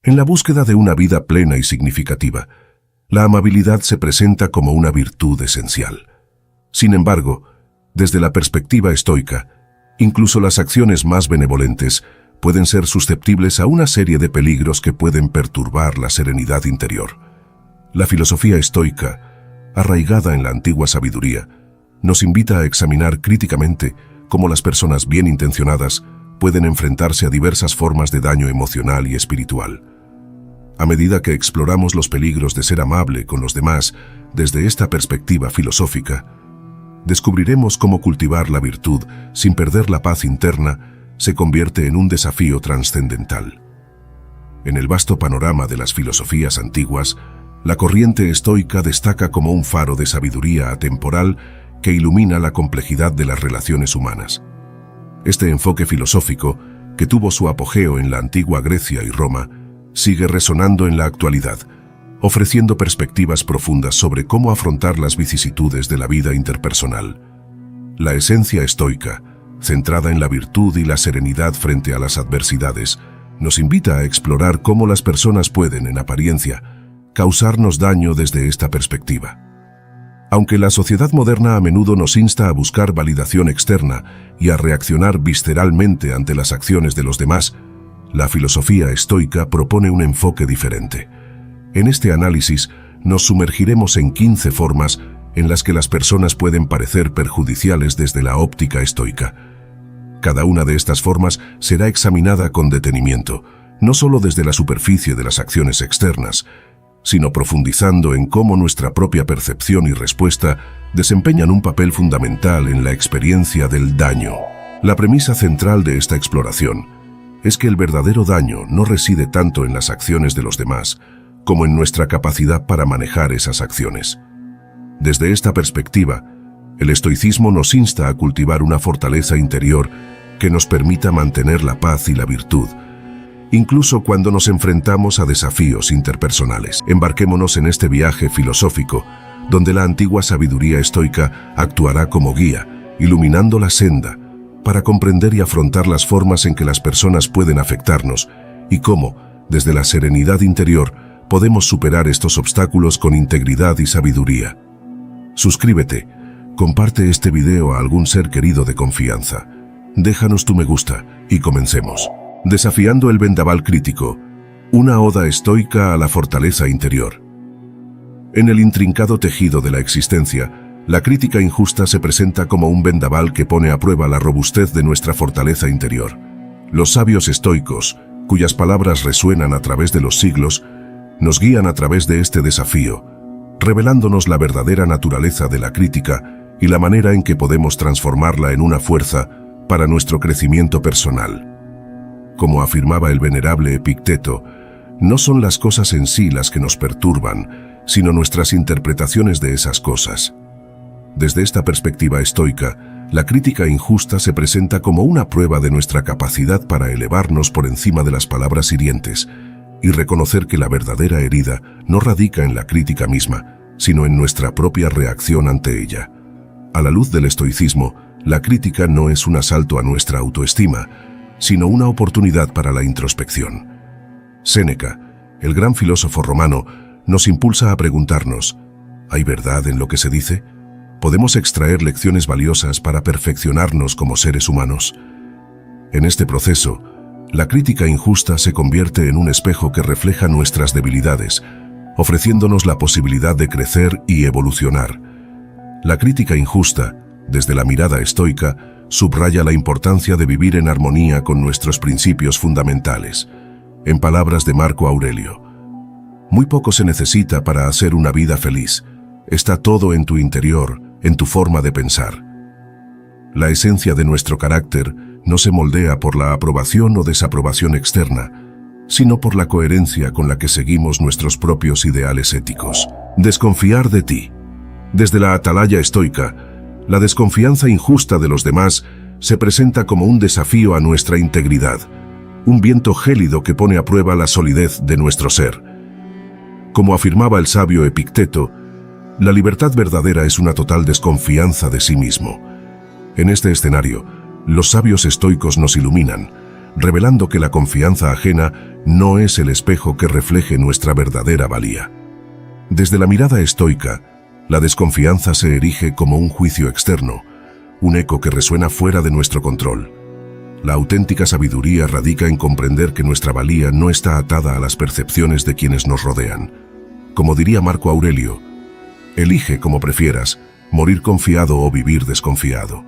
En la búsqueda de una vida plena y significativa, la amabilidad se presenta como una virtud esencial. Sin embargo, desde la perspectiva estoica, incluso las acciones más benevolentes pueden ser susceptibles a una serie de peligros que pueden perturbar la serenidad interior. La filosofía estoica, arraigada en la antigua sabiduría, nos invita a examinar críticamente cómo las personas bien intencionadas pueden enfrentarse a diversas formas de daño emocional y espiritual. A medida que exploramos los peligros de ser amable con los demás desde esta perspectiva filosófica, descubriremos cómo cultivar la virtud sin perder la paz interna se convierte en un desafío trascendental. En el vasto panorama de las filosofías antiguas, la corriente estoica destaca como un faro de sabiduría atemporal que ilumina la complejidad de las relaciones humanas. Este enfoque filosófico, que tuvo su apogeo en la antigua Grecia y Roma, sigue resonando en la actualidad, ofreciendo perspectivas profundas sobre cómo afrontar las vicisitudes de la vida interpersonal. La esencia estoica, centrada en la virtud y la serenidad frente a las adversidades, nos invita a explorar cómo las personas pueden, en apariencia, causarnos daño desde esta perspectiva. Aunque la sociedad moderna a menudo nos insta a buscar validación externa y a reaccionar visceralmente ante las acciones de los demás, la filosofía estoica propone un enfoque diferente. En este análisis nos sumergiremos en 15 formas en las que las personas pueden parecer perjudiciales desde la óptica estoica. Cada una de estas formas será examinada con detenimiento, no solo desde la superficie de las acciones externas, sino profundizando en cómo nuestra propia percepción y respuesta desempeñan un papel fundamental en la experiencia del daño. La premisa central de esta exploración es que el verdadero daño no reside tanto en las acciones de los demás, como en nuestra capacidad para manejar esas acciones. Desde esta perspectiva, el estoicismo nos insta a cultivar una fortaleza interior que nos permita mantener la paz y la virtud, incluso cuando nos enfrentamos a desafíos interpersonales. Embarquémonos en este viaje filosófico, donde la antigua sabiduría estoica actuará como guía, iluminando la senda, para comprender y afrontar las formas en que las personas pueden afectarnos y cómo, desde la serenidad interior, podemos superar estos obstáculos con integridad y sabiduría. Suscríbete, comparte este video a algún ser querido de confianza. Déjanos tu me gusta y comencemos. Desafiando el vendaval crítico, una oda estoica a la fortaleza interior. En el intrincado tejido de la existencia, la crítica injusta se presenta como un vendaval que pone a prueba la robustez de nuestra fortaleza interior. Los sabios estoicos, cuyas palabras resuenan a través de los siglos, nos guían a través de este desafío, revelándonos la verdadera naturaleza de la crítica y la manera en que podemos transformarla en una fuerza para nuestro crecimiento personal. Como afirmaba el venerable Epicteto, no son las cosas en sí las que nos perturban, sino nuestras interpretaciones de esas cosas. Desde esta perspectiva estoica, la crítica injusta se presenta como una prueba de nuestra capacidad para elevarnos por encima de las palabras hirientes y reconocer que la verdadera herida no radica en la crítica misma, sino en nuestra propia reacción ante ella. A la luz del estoicismo, la crítica no es un asalto a nuestra autoestima, sino una oportunidad para la introspección. Séneca, el gran filósofo romano, nos impulsa a preguntarnos, ¿hay verdad en lo que se dice? Podemos extraer lecciones valiosas para perfeccionarnos como seres humanos. En este proceso, la crítica injusta se convierte en un espejo que refleja nuestras debilidades, ofreciéndonos la posibilidad de crecer y evolucionar. La crítica injusta, desde la mirada estoica, subraya la importancia de vivir en armonía con nuestros principios fundamentales. En palabras de Marco Aurelio, muy poco se necesita para hacer una vida feliz. Está todo en tu interior, en tu forma de pensar. La esencia de nuestro carácter no se moldea por la aprobación o desaprobación externa, sino por la coherencia con la que seguimos nuestros propios ideales éticos. Desconfiar de ti. Desde la atalaya estoica, la desconfianza injusta de los demás se presenta como un desafío a nuestra integridad, un viento gélido que pone a prueba la solidez de nuestro ser. Como afirmaba el sabio Epicteto, la libertad verdadera es una total desconfianza de sí mismo. En este escenario, los sabios estoicos nos iluminan, revelando que la confianza ajena no es el espejo que refleje nuestra verdadera valía. Desde la mirada estoica, la desconfianza se erige como un juicio externo, un eco que resuena fuera de nuestro control. La auténtica sabiduría radica en comprender que nuestra valía no está atada a las percepciones de quienes nos rodean. Como diría Marco Aurelio, elige como prefieras, morir confiado o vivir desconfiado.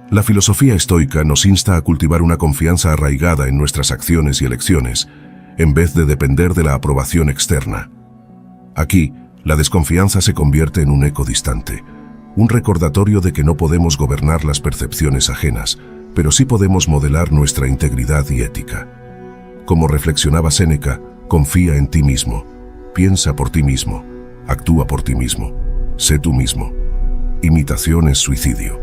La filosofía estoica nos insta a cultivar una confianza arraigada en nuestras acciones y elecciones, en vez de depender de la aprobación externa. Aquí, la desconfianza se convierte en un eco distante, un recordatorio de que no podemos gobernar las percepciones ajenas, pero sí podemos modelar nuestra integridad y ética. Como reflexionaba Séneca, confía en ti mismo, piensa por ti mismo, actúa por ti mismo, sé tú mismo. Imitación es suicidio.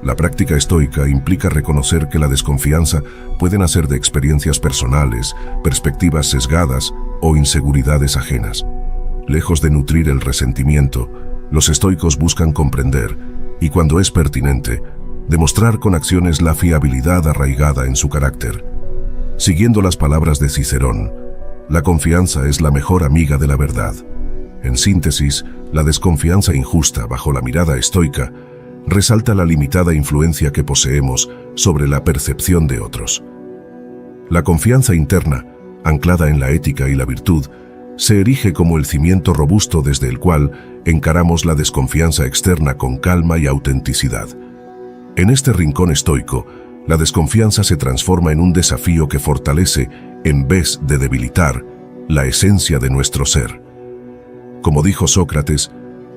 La práctica estoica implica reconocer que la desconfianza puede nacer de experiencias personales, perspectivas sesgadas o inseguridades ajenas. Lejos de nutrir el resentimiento, los estoicos buscan comprender y, cuando es pertinente, demostrar con acciones la fiabilidad arraigada en su carácter. Siguiendo las palabras de Cicerón, la confianza es la mejor amiga de la verdad. En síntesis, la desconfianza injusta bajo la mirada estoica resalta la limitada influencia que poseemos sobre la percepción de otros. La confianza interna, anclada en la ética y la virtud, se erige como el cimiento robusto desde el cual encaramos la desconfianza externa con calma y autenticidad. En este rincón estoico, la desconfianza se transforma en un desafío que fortalece, en vez de debilitar, la esencia de nuestro ser. Como dijo Sócrates,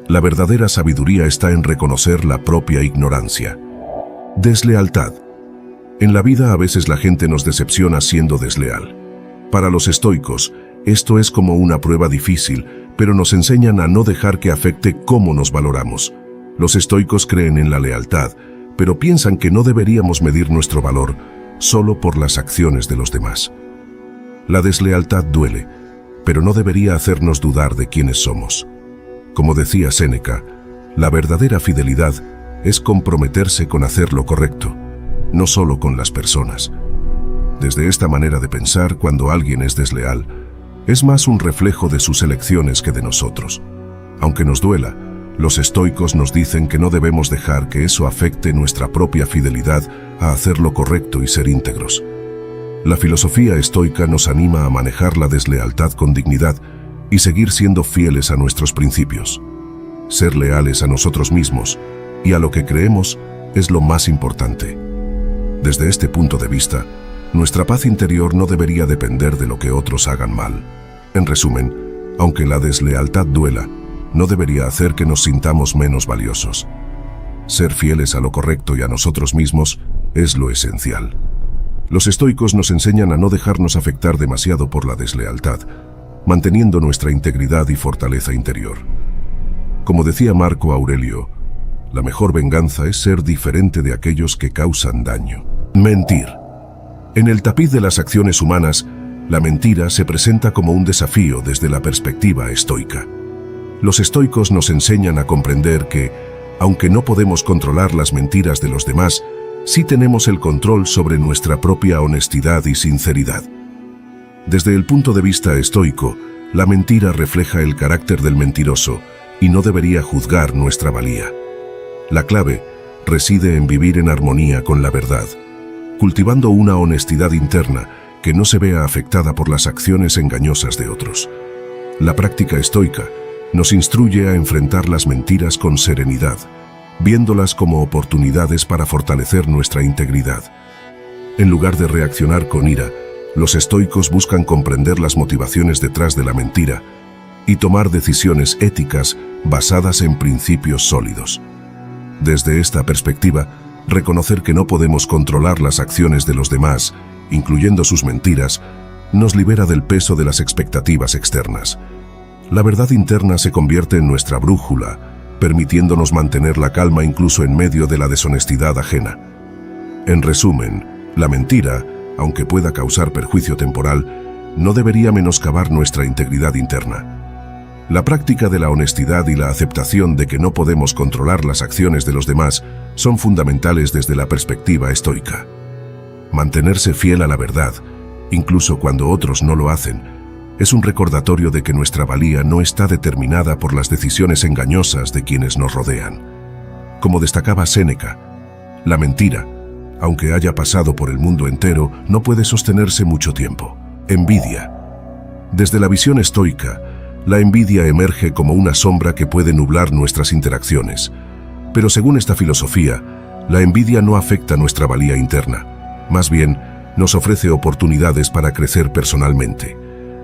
la verdadera sabiduría está en reconocer la propia ignorancia. Deslealtad. En la vida a veces la gente nos decepciona siendo desleal. Para los estoicos, esto es como una prueba difícil, pero nos enseñan a no dejar que afecte cómo nos valoramos. Los estoicos creen en la lealtad, pero piensan que no deberíamos medir nuestro valor solo por las acciones de los demás. La deslealtad duele, pero no debería hacernos dudar de quiénes somos. Como decía Séneca, la verdadera fidelidad es comprometerse con hacer lo correcto, no solo con las personas. Desde esta manera de pensar, cuando alguien es desleal, es más un reflejo de sus elecciones que de nosotros. Aunque nos duela, los estoicos nos dicen que no debemos dejar que eso afecte nuestra propia fidelidad a hacer lo correcto y ser íntegros. La filosofía estoica nos anima a manejar la deslealtad con dignidad y seguir siendo fieles a nuestros principios. Ser leales a nosotros mismos y a lo que creemos es lo más importante. Desde este punto de vista, nuestra paz interior no debería depender de lo que otros hagan mal. En resumen, aunque la deslealtad duela, no debería hacer que nos sintamos menos valiosos. Ser fieles a lo correcto y a nosotros mismos es lo esencial. Los estoicos nos enseñan a no dejarnos afectar demasiado por la deslealtad, manteniendo nuestra integridad y fortaleza interior. Como decía Marco Aurelio, la mejor venganza es ser diferente de aquellos que causan daño. Mentir. En el tapiz de las acciones humanas, la mentira se presenta como un desafío desde la perspectiva estoica. Los estoicos nos enseñan a comprender que, aunque no podemos controlar las mentiras de los demás, sí tenemos el control sobre nuestra propia honestidad y sinceridad. Desde el punto de vista estoico, la mentira refleja el carácter del mentiroso y no debería juzgar nuestra valía. La clave reside en vivir en armonía con la verdad, cultivando una honestidad interna que no se vea afectada por las acciones engañosas de otros. La práctica estoica nos instruye a enfrentar las mentiras con serenidad, viéndolas como oportunidades para fortalecer nuestra integridad. En lugar de reaccionar con ira, los estoicos buscan comprender las motivaciones detrás de la mentira y tomar decisiones éticas basadas en principios sólidos. Desde esta perspectiva, reconocer que no podemos controlar las acciones de los demás, incluyendo sus mentiras, nos libera del peso de las expectativas externas. La verdad interna se convierte en nuestra brújula, permitiéndonos mantener la calma incluso en medio de la deshonestidad ajena. En resumen, la mentira, aunque pueda causar perjuicio temporal, no debería menoscabar nuestra integridad interna. La práctica de la honestidad y la aceptación de que no podemos controlar las acciones de los demás son fundamentales desde la perspectiva estoica. Mantenerse fiel a la verdad, incluso cuando otros no lo hacen, es un recordatorio de que nuestra valía no está determinada por las decisiones engañosas de quienes nos rodean. Como destacaba Séneca, la mentira, aunque haya pasado por el mundo entero, no puede sostenerse mucho tiempo. Envidia. Desde la visión estoica, la envidia emerge como una sombra que puede nublar nuestras interacciones. Pero según esta filosofía, la envidia no afecta nuestra valía interna. Más bien, nos ofrece oportunidades para crecer personalmente.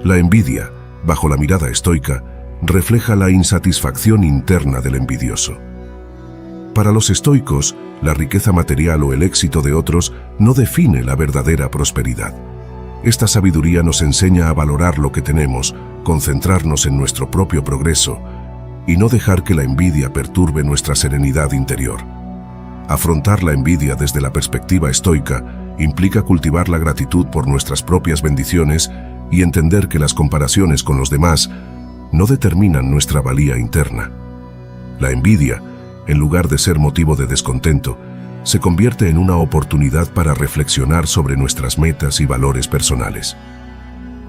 La envidia, bajo la mirada estoica, refleja la insatisfacción interna del envidioso. Para los estoicos, la riqueza material o el éxito de otros no define la verdadera prosperidad. Esta sabiduría nos enseña a valorar lo que tenemos, concentrarnos en nuestro propio progreso y no dejar que la envidia perturbe nuestra serenidad interior. Afrontar la envidia desde la perspectiva estoica implica cultivar la gratitud por nuestras propias bendiciones y entender que las comparaciones con los demás no determinan nuestra valía interna. La envidia, en lugar de ser motivo de descontento, se convierte en una oportunidad para reflexionar sobre nuestras metas y valores personales.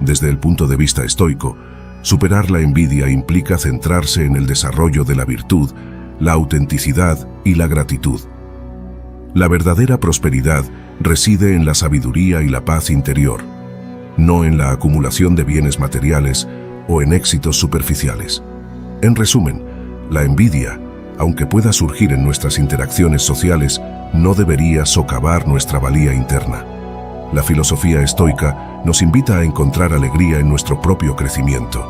Desde el punto de vista estoico, superar la envidia implica centrarse en el desarrollo de la virtud, la autenticidad y la gratitud. La verdadera prosperidad reside en la sabiduría y la paz interior, no en la acumulación de bienes materiales o en éxitos superficiales. En resumen, la envidia, aunque pueda surgir en nuestras interacciones sociales, no debería socavar nuestra valía interna. La filosofía estoica nos invita a encontrar alegría en nuestro propio crecimiento,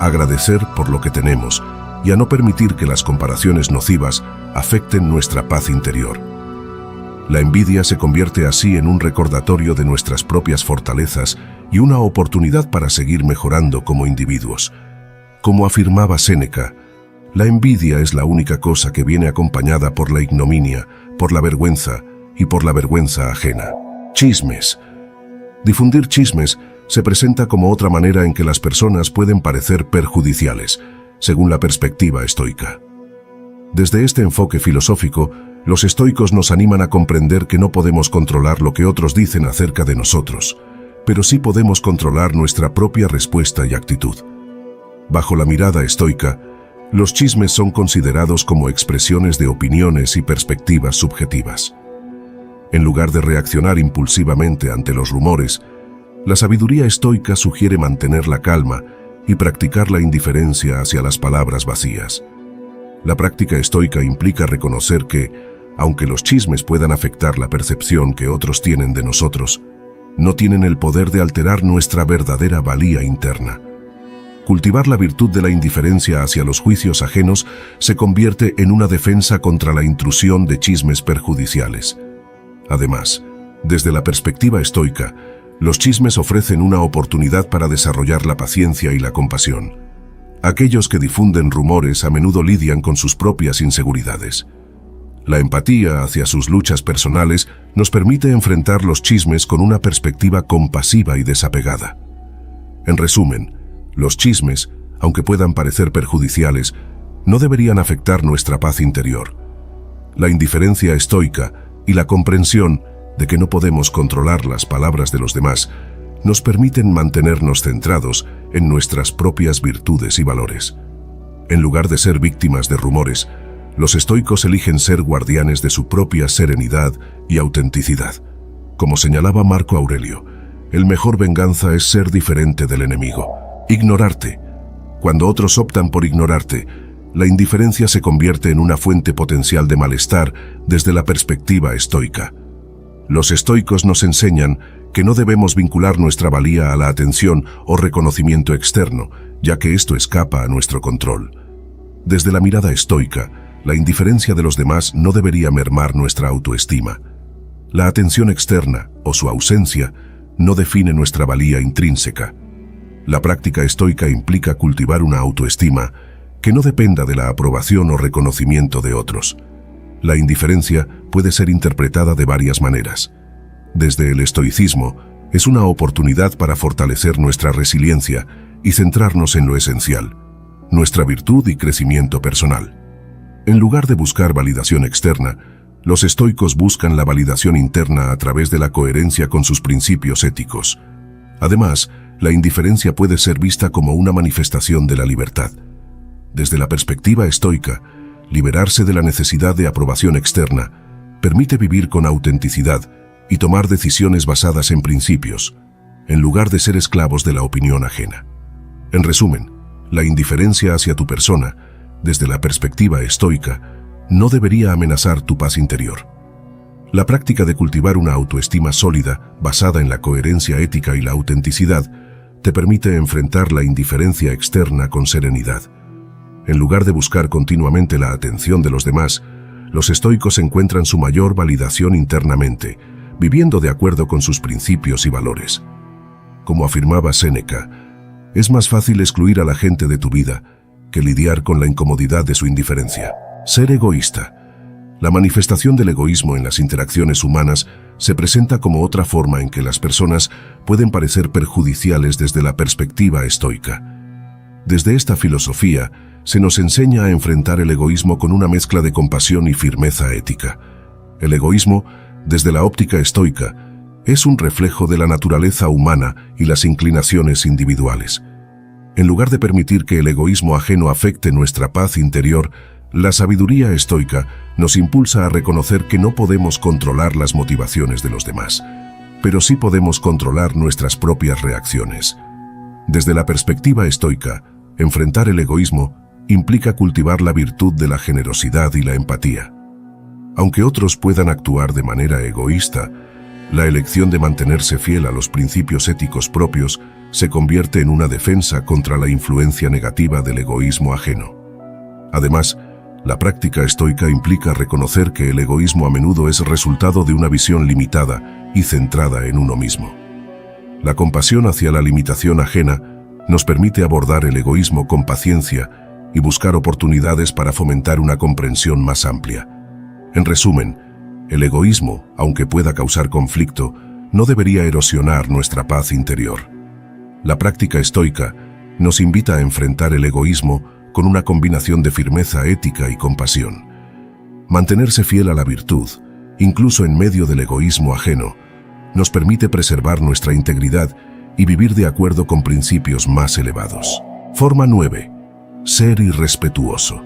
a agradecer por lo que tenemos y a no permitir que las comparaciones nocivas afecten nuestra paz interior. La envidia se convierte así en un recordatorio de nuestras propias fortalezas y una oportunidad para seguir mejorando como individuos. Como afirmaba Séneca, la envidia es la única cosa que viene acompañada por la ignominia, por la vergüenza y por la vergüenza ajena. Chismes. Difundir chismes se presenta como otra manera en que las personas pueden parecer perjudiciales, según la perspectiva estoica. Desde este enfoque filosófico, los estoicos nos animan a comprender que no podemos controlar lo que otros dicen acerca de nosotros, pero sí podemos controlar nuestra propia respuesta y actitud. Bajo la mirada estoica, los chismes son considerados como expresiones de opiniones y perspectivas subjetivas. En lugar de reaccionar impulsivamente ante los rumores, la sabiduría estoica sugiere mantener la calma y practicar la indiferencia hacia las palabras vacías. La práctica estoica implica reconocer que, aunque los chismes puedan afectar la percepción que otros tienen de nosotros, no tienen el poder de alterar nuestra verdadera valía interna. Cultivar la virtud de la indiferencia hacia los juicios ajenos se convierte en una defensa contra la intrusión de chismes perjudiciales. Además, desde la perspectiva estoica, los chismes ofrecen una oportunidad para desarrollar la paciencia y la compasión. Aquellos que difunden rumores a menudo lidian con sus propias inseguridades. La empatía hacia sus luchas personales nos permite enfrentar los chismes con una perspectiva compasiva y desapegada. En resumen, los chismes, aunque puedan parecer perjudiciales, no deberían afectar nuestra paz interior. La indiferencia estoica y la comprensión de que no podemos controlar las palabras de los demás nos permiten mantenernos centrados en nuestras propias virtudes y valores. En lugar de ser víctimas de rumores, los estoicos eligen ser guardianes de su propia serenidad y autenticidad. Como señalaba Marco Aurelio, el mejor venganza es ser diferente del enemigo. Ignorarte. Cuando otros optan por ignorarte, la indiferencia se convierte en una fuente potencial de malestar desde la perspectiva estoica. Los estoicos nos enseñan que no debemos vincular nuestra valía a la atención o reconocimiento externo, ya que esto escapa a nuestro control. Desde la mirada estoica, la indiferencia de los demás no debería mermar nuestra autoestima. La atención externa, o su ausencia, no define nuestra valía intrínseca. La práctica estoica implica cultivar una autoestima que no dependa de la aprobación o reconocimiento de otros. La indiferencia puede ser interpretada de varias maneras. Desde el estoicismo, es una oportunidad para fortalecer nuestra resiliencia y centrarnos en lo esencial, nuestra virtud y crecimiento personal. En lugar de buscar validación externa, Los estoicos buscan la validación interna a través de la coherencia con sus principios éticos. Además, la indiferencia puede ser vista como una manifestación de la libertad. Desde la perspectiva estoica, liberarse de la necesidad de aprobación externa permite vivir con autenticidad y tomar decisiones basadas en principios, en lugar de ser esclavos de la opinión ajena. En resumen, la indiferencia hacia tu persona, desde la perspectiva estoica, no debería amenazar tu paz interior. La práctica de cultivar una autoestima sólida, basada en la coherencia ética y la autenticidad, te permite enfrentar la indiferencia externa con serenidad. En lugar de buscar continuamente la atención de los demás, los estoicos encuentran su mayor validación internamente, viviendo de acuerdo con sus principios y valores. Como afirmaba Séneca, es más fácil excluir a la gente de tu vida que lidiar con la incomodidad de su indiferencia. Ser egoísta. La manifestación del egoísmo en las interacciones humanas se presenta como otra forma en que las personas pueden parecer perjudiciales desde la perspectiva estoica. Desde esta filosofía, se nos enseña a enfrentar el egoísmo con una mezcla de compasión y firmeza ética. El egoísmo, desde la óptica estoica, es un reflejo de la naturaleza humana y las inclinaciones individuales. En lugar de permitir que el egoísmo ajeno afecte nuestra paz interior, la sabiduría estoica nos impulsa a reconocer que no podemos controlar las motivaciones de los demás, pero sí podemos controlar nuestras propias reacciones. Desde la perspectiva estoica, enfrentar el egoísmo implica cultivar la virtud de la generosidad y la empatía. Aunque otros puedan actuar de manera egoísta, la elección de mantenerse fiel a los principios éticos propios se convierte en una defensa contra la influencia negativa del egoísmo ajeno. Además, la práctica estoica implica reconocer que el egoísmo a menudo es resultado de una visión limitada y centrada en uno mismo. La compasión hacia la limitación ajena nos permite abordar el egoísmo con paciencia y buscar oportunidades para fomentar una comprensión más amplia. En resumen, el egoísmo, aunque pueda causar conflicto, no debería erosionar nuestra paz interior. La práctica estoica nos invita a enfrentar el egoísmo con una combinación de firmeza ética y compasión. Mantenerse fiel a la virtud, incluso en medio del egoísmo ajeno, nos permite preservar nuestra integridad y vivir de acuerdo con principios más elevados. Forma 9. Ser irrespetuoso.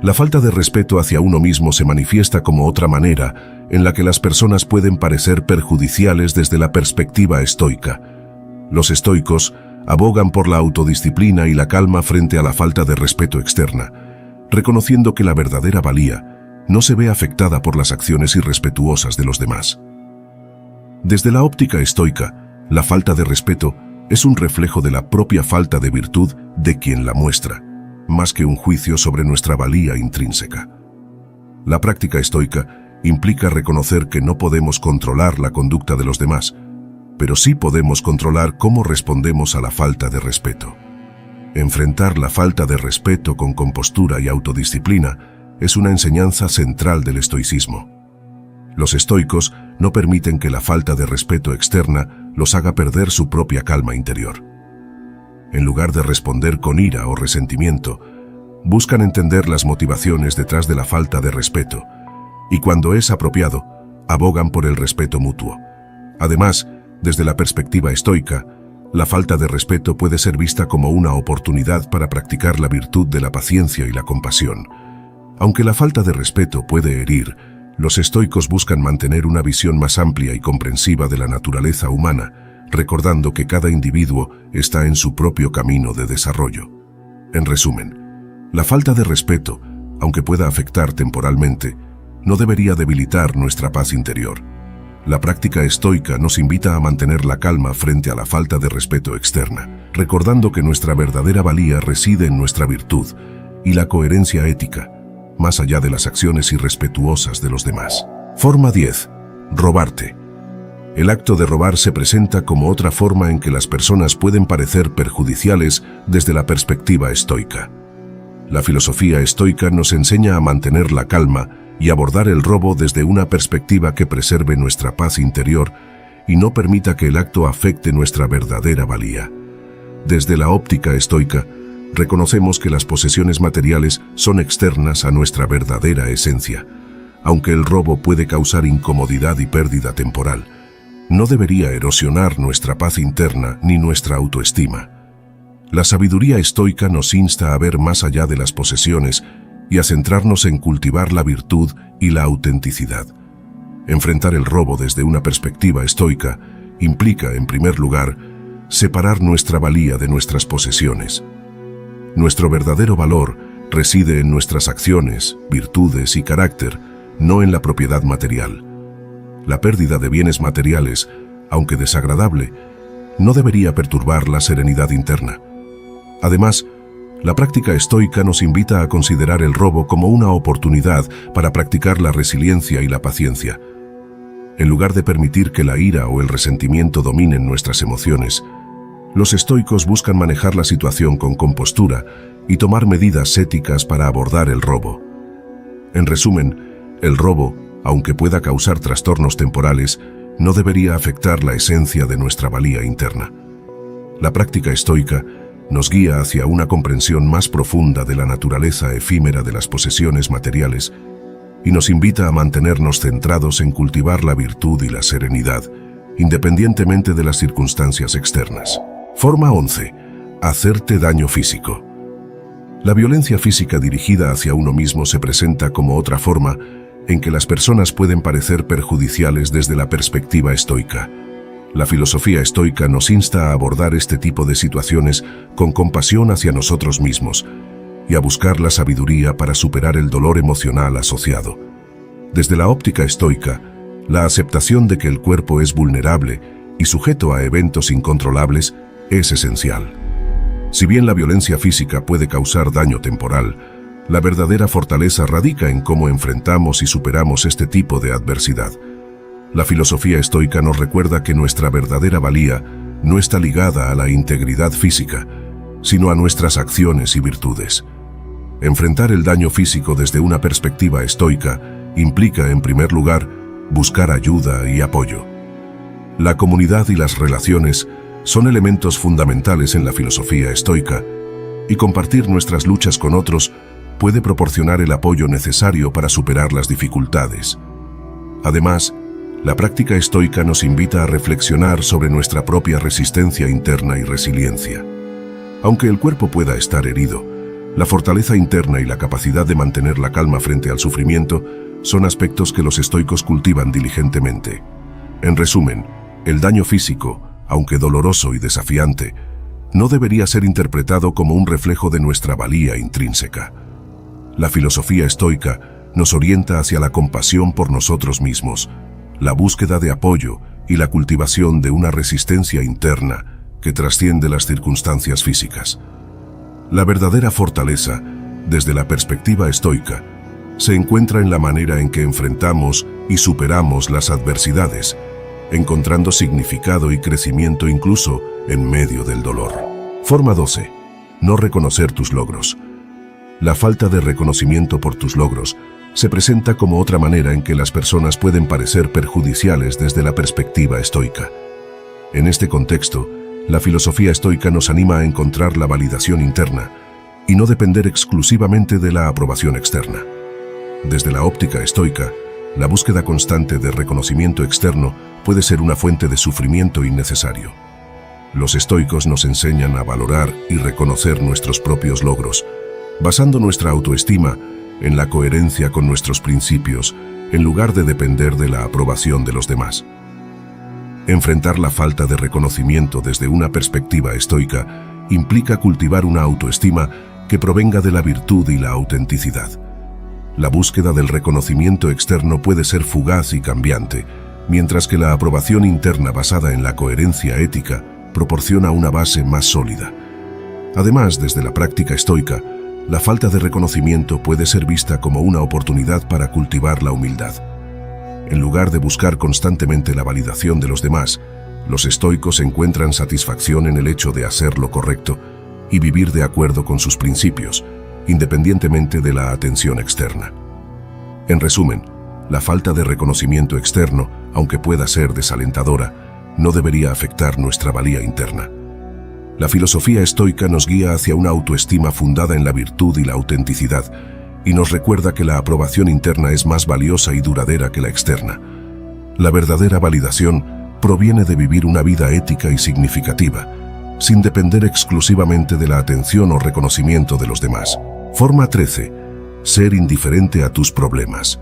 La falta de respeto hacia uno mismo se manifiesta como otra manera en la que las personas pueden parecer perjudiciales desde la perspectiva estoica. Los estoicos abogan por la autodisciplina y la calma frente a la falta de respeto externa, reconociendo que la verdadera valía no se ve afectada por las acciones irrespetuosas de los demás. Desde la óptica estoica, la falta de respeto es un reflejo de la propia falta de virtud de quien la muestra, más que un juicio sobre nuestra valía intrínseca. La práctica estoica implica reconocer que no podemos controlar la conducta de los demás, pero sí podemos controlar cómo respondemos a la falta de respeto. Enfrentar la falta de respeto con compostura y autodisciplina es una enseñanza central del estoicismo. Los estoicos no permiten que la falta de respeto externa los haga perder su propia calma interior. En lugar de responder con ira o resentimiento, buscan entender las motivaciones detrás de la falta de respeto, y cuando es apropiado, abogan por el respeto mutuo. Además, desde la perspectiva estoica, la falta de respeto puede ser vista como una oportunidad para practicar la virtud de la paciencia y la compasión. Aunque la falta de respeto puede herir, los estoicos buscan mantener una visión más amplia y comprensiva de la naturaleza humana, recordando que cada individuo está en su propio camino de desarrollo. En resumen, la falta de respeto, aunque pueda afectar temporalmente, no debería debilitar nuestra paz interior. La práctica estoica nos invita a mantener la calma frente a la falta de respeto externa, recordando que nuestra verdadera valía reside en nuestra virtud y la coherencia ética, más allá de las acciones irrespetuosas de los demás. Forma 10. Robarte. El acto de robar se presenta como otra forma en que las personas pueden parecer perjudiciales desde la perspectiva estoica. La filosofía estoica nos enseña a mantener la calma y abordar el robo desde una perspectiva que preserve nuestra paz interior y no permita que el acto afecte nuestra verdadera valía. Desde la óptica estoica, reconocemos que las posesiones materiales son externas a nuestra verdadera esencia. aunque el robo puede causar incomodidad y pérdida temporal, no debería erosionar nuestra paz interna ni nuestra autoestima. La sabiduría estoica nos insta a ver más allá de las posesiones y a centrarnos en cultivar la virtud y la autenticidad. Enfrentar el robo desde una perspectiva estoica implica, en primer lugar, separar nuestra valía de nuestras posesiones. Nuestro verdadero valor reside en nuestras acciones, virtudes y carácter, no en la propiedad material. La pérdida de bienes materiales, aunque desagradable, no debería perturbar la serenidad interna. Además, la práctica estoica nos invita a considerar el robo como una oportunidad para practicar la resiliencia y la paciencia. En lugar de permitir que la ira o el resentimiento dominen nuestras emociones, los estoicos buscan manejar la situación con compostura y tomar medidas éticas para abordar el robo. En resumen, el robo, aunque pueda causar trastornos temporales, no debería afectar la esencia de nuestra valía interna. La práctica estoica nos guía hacia una comprensión más profunda de la naturaleza efímera de las posesiones materiales y nos invita a mantenernos centrados en cultivar la virtud y la serenidad, independientemente de las circunstancias externas. Forma 11. Hacerte daño físico. La violencia física dirigida hacia uno mismo se presenta como otra forma en que las personas pueden parecer perjudiciales desde la perspectiva estoica. La filosofía estoica nos insta a abordar este tipo de situaciones con compasión hacia nosotros mismos y a buscar la sabiduría para superar el dolor emocional asociado. Desde la óptica estoica, la aceptación de que el cuerpo es vulnerable y sujeto a eventos incontrolables es esencial. Si bien la violencia física puede causar daño temporal, la verdadera fortaleza radica en cómo enfrentamos y superamos este tipo de adversidad. La filosofía estoica nos recuerda que nuestra verdadera valía no está ligada a la integridad física, sino a nuestras acciones y virtudes. Enfrentar el daño físico desde una perspectiva estoica implica, en primer lugar, buscar ayuda y apoyo. La comunidad y las relaciones son elementos fundamentales en la filosofía estoica, y compartir nuestras luchas con otros puede proporcionar el apoyo necesario para superar las dificultades. Además, la práctica estoica nos invita a reflexionar sobre nuestra propia resistencia interna y resiliencia. Aunque el cuerpo pueda estar herido, la fortaleza interna y la capacidad de mantener la calma frente al sufrimiento son aspectos que los estoicos cultivan diligentemente. En resumen, el daño físico, aunque doloroso y desafiante, no debería ser interpretado como un reflejo de nuestra valía intrínseca. La filosofía estoica nos orienta hacia la compasión por nosotros mismos, la búsqueda de apoyo y la cultivación de una resistencia interna que trasciende las circunstancias físicas. La verdadera fortaleza, desde la perspectiva estoica, se encuentra en la manera en que enfrentamos y superamos las adversidades, encontrando significado y crecimiento incluso en medio del dolor. Forma 12. No reconocer tus logros. La falta de reconocimiento por tus logros se presenta como otra manera en que las personas pueden parecer perjudiciales desde la perspectiva estoica. En este contexto, la filosofía estoica nos anima a encontrar la validación interna y no depender exclusivamente de la aprobación externa. Desde la óptica estoica, la búsqueda constante de reconocimiento externo puede ser una fuente de sufrimiento innecesario. Los estoicos nos enseñan a valorar y reconocer nuestros propios logros, basando nuestra autoestima en la coherencia con nuestros principios, en lugar de depender de la aprobación de los demás. Enfrentar la falta de reconocimiento desde una perspectiva estoica implica cultivar una autoestima que provenga de la virtud y la autenticidad. La búsqueda del reconocimiento externo puede ser fugaz y cambiante, mientras que la aprobación interna basada en la coherencia ética proporciona una base más sólida. Además, desde la práctica estoica, la falta de reconocimiento puede ser vista como una oportunidad para cultivar la humildad. En lugar de buscar constantemente la validación de los demás, los estoicos encuentran satisfacción en el hecho de hacer lo correcto y vivir de acuerdo con sus principios, independientemente de la atención externa. En resumen, la falta de reconocimiento externo, aunque pueda ser desalentadora, no debería afectar nuestra valía interna. La filosofía estoica nos guía hacia una autoestima fundada en la virtud y la autenticidad, y nos recuerda que la aprobación interna es más valiosa y duradera que la externa. La verdadera validación proviene de vivir una vida ética y significativa, sin depender exclusivamente de la atención o reconocimiento de los demás. Forma 13. Ser indiferente a tus problemas.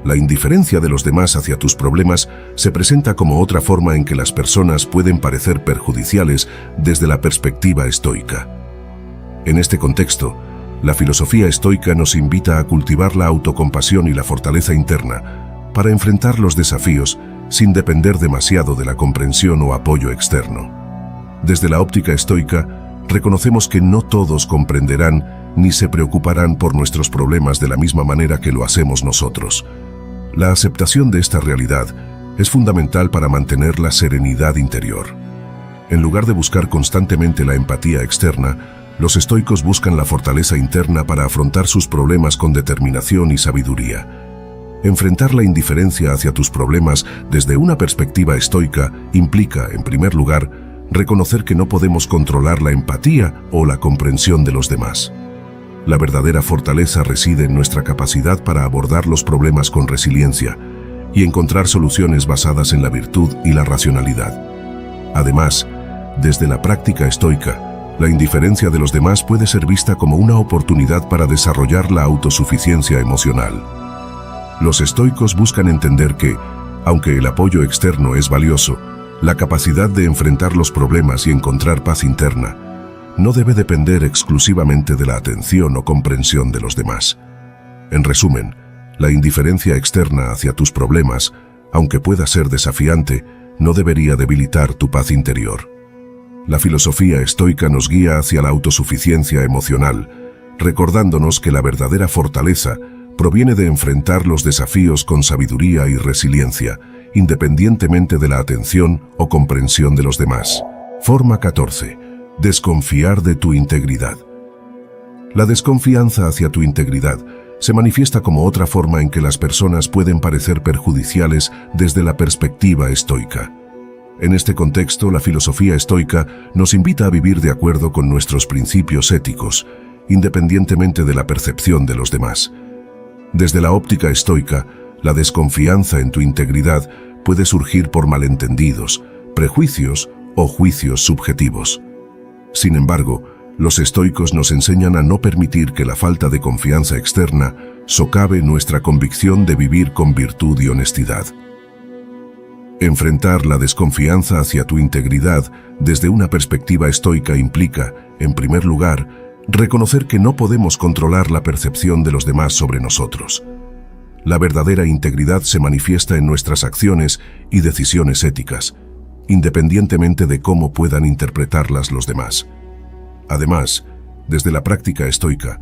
La indiferencia de los demás hacia tus problemas se presenta como otra forma en que las personas pueden parecer perjudiciales desde la perspectiva estoica. En este contexto, la filosofía estoica nos invita a cultivar la autocompasión y la fortaleza interna para enfrentar los desafíos sin depender demasiado de la comprensión o apoyo externo. Desde la óptica estoica, reconocemos que no todos comprenderán ni se preocuparán por nuestros problemas de la misma manera que lo hacemos nosotros. La aceptación de esta realidad es fundamental para mantener la serenidad interior. En lugar de buscar constantemente la empatía externa, los estoicos buscan la fortaleza interna para afrontar sus problemas con determinación y sabiduría. Enfrentar la indiferencia hacia tus problemas desde una perspectiva estoica implica, en primer lugar, reconocer que no podemos controlar la empatía o la comprensión de los demás. La verdadera fortaleza reside en nuestra capacidad para abordar los problemas con resiliencia y encontrar soluciones basadas en la virtud y la racionalidad. Además, desde la práctica estoica, la indiferencia de los demás puede ser vista como una oportunidad para desarrollar la autosuficiencia emocional. Los estoicos buscan entender que, aunque el apoyo externo es valioso, la capacidad de enfrentar los problemas y encontrar paz interna no debe depender exclusivamente de la atención o comprensión de los demás. En resumen, la indiferencia externa hacia tus problemas, aunque pueda ser desafiante, no debería debilitar tu paz interior. La filosofía estoica nos guía hacia la autosuficiencia emocional, recordándonos que la verdadera fortaleza proviene de enfrentar los desafíos con sabiduría y resiliencia, independientemente de la atención o comprensión de los demás. Forma 14. Desconfiar de tu integridad. La desconfianza hacia tu integridad se manifiesta como otra forma en que las personas pueden parecer perjudiciales desde la perspectiva estoica. En este contexto, la filosofía estoica nos invita a vivir de acuerdo con nuestros principios éticos, independientemente de la percepción de los demás. Desde la óptica estoica, la desconfianza en tu integridad puede surgir por malentendidos, prejuicios o juicios subjetivos. Sin embargo, los estoicos nos enseñan a no permitir que la falta de confianza externa socave nuestra convicción de vivir con virtud y honestidad. Enfrentar la desconfianza hacia tu integridad desde una perspectiva estoica implica, en primer lugar, reconocer que no podemos controlar la percepción de los demás sobre nosotros. La verdadera integridad se manifiesta en nuestras acciones y decisiones éticas, independientemente de cómo puedan interpretarlas los demás. Además, desde la práctica estoica,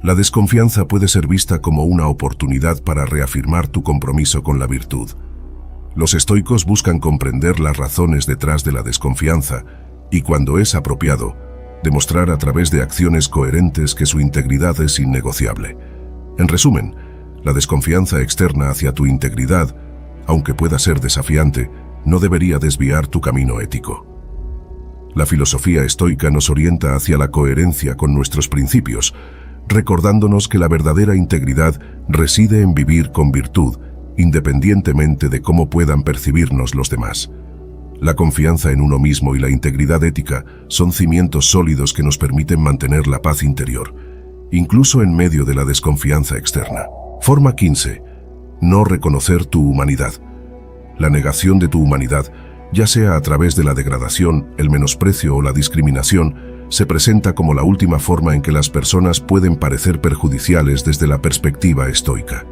la desconfianza puede ser vista como una oportunidad para reafirmar tu compromiso con la virtud. Los estoicos buscan comprender las razones detrás de la desconfianza y, cuando es apropiado, demostrar a través de acciones coherentes que su integridad es innegociable. En resumen, la desconfianza externa hacia tu integridad, aunque pueda ser desafiante, no debería desviar tu camino ético. La filosofía estoica nos orienta hacia la coherencia con nuestros principios, recordándonos que la verdadera integridad reside en vivir con virtud, independientemente de cómo puedan percibirnos los demás. La confianza en uno mismo y la integridad ética son cimientos sólidos que nos permiten mantener la paz interior, incluso en medio de la desconfianza externa. Forma 15. No reconocer tu humanidad. La negación de tu humanidad, ya sea a través de la degradación, el menosprecio o la discriminación, se presenta como la última forma en que las personas pueden parecer perjudiciales desde la perspectiva estoica.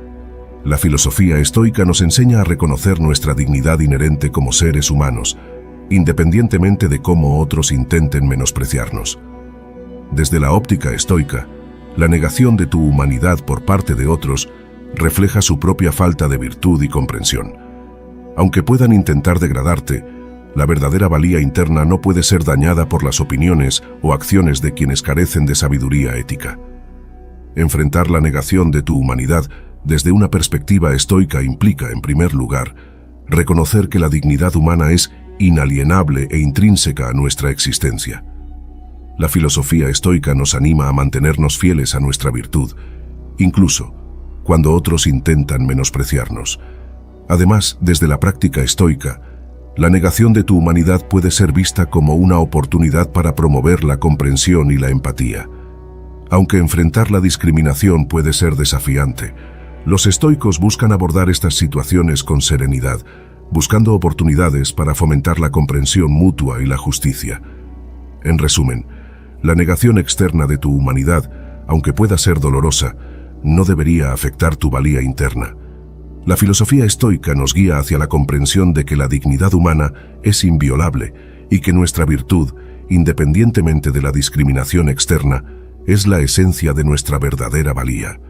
La filosofía estoica nos enseña a reconocer nuestra dignidad inherente como seres humanos, independientemente de cómo otros intenten menospreciarnos. Desde la óptica estoica, la negación de tu humanidad por parte de otros refleja su propia falta de virtud y comprensión. Aunque puedan intentar degradarte, la verdadera valía interna no puede ser dañada por las opiniones o acciones de quienes carecen de sabiduría ética. Enfrentar la negación de tu humanidad desde una perspectiva estoica implica, en primer lugar, reconocer que la dignidad humana es inalienable e intrínseca a nuestra existencia. La filosofía estoica nos anima a mantenernos fieles a nuestra virtud, incluso cuando otros intentan menospreciarnos. Además, desde la práctica estoica, la negación de tu humanidad puede ser vista como una oportunidad para promover la comprensión y la empatía. Aunque enfrentar la discriminación puede ser desafiante, los estoicos buscan abordar estas situaciones con serenidad, buscando oportunidades para fomentar la comprensión mutua y la justicia. En resumen, la negación externa de tu humanidad, aunque pueda ser dolorosa, no debería afectar tu valía interna. La filosofía estoica nos guía hacia la comprensión de que la dignidad humana es inviolable y que nuestra virtud, independientemente de la discriminación externa, es la esencia de nuestra verdadera valía.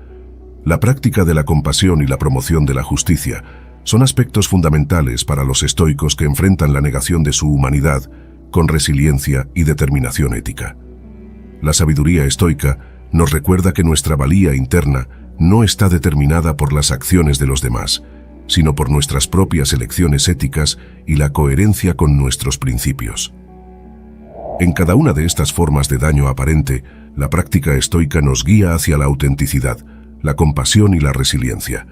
La práctica de la compasión y la promoción de la justicia son aspectos fundamentales para los estoicos que enfrentan la negación de su humanidad con resiliencia y determinación ética. La sabiduría estoica nos recuerda que nuestra valía interna no está determinada por las acciones de los demás, sino por nuestras propias elecciones éticas y la coherencia con nuestros principios. En cada una de estas formas de daño aparente, la práctica estoica nos guía hacia la autenticidad, la compasión y la resiliencia.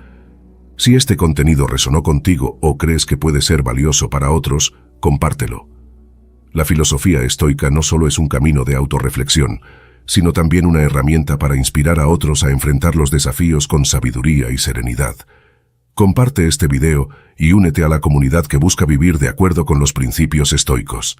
Si este contenido resonó contigo o crees que puede ser valioso para otros, compártelo. La filosofía estoica no solo es un camino de autorreflexión, sino también una herramienta para inspirar a otros a enfrentar los desafíos con sabiduría y serenidad. Comparte este video y únete a la comunidad que busca vivir de acuerdo con los principios estoicos.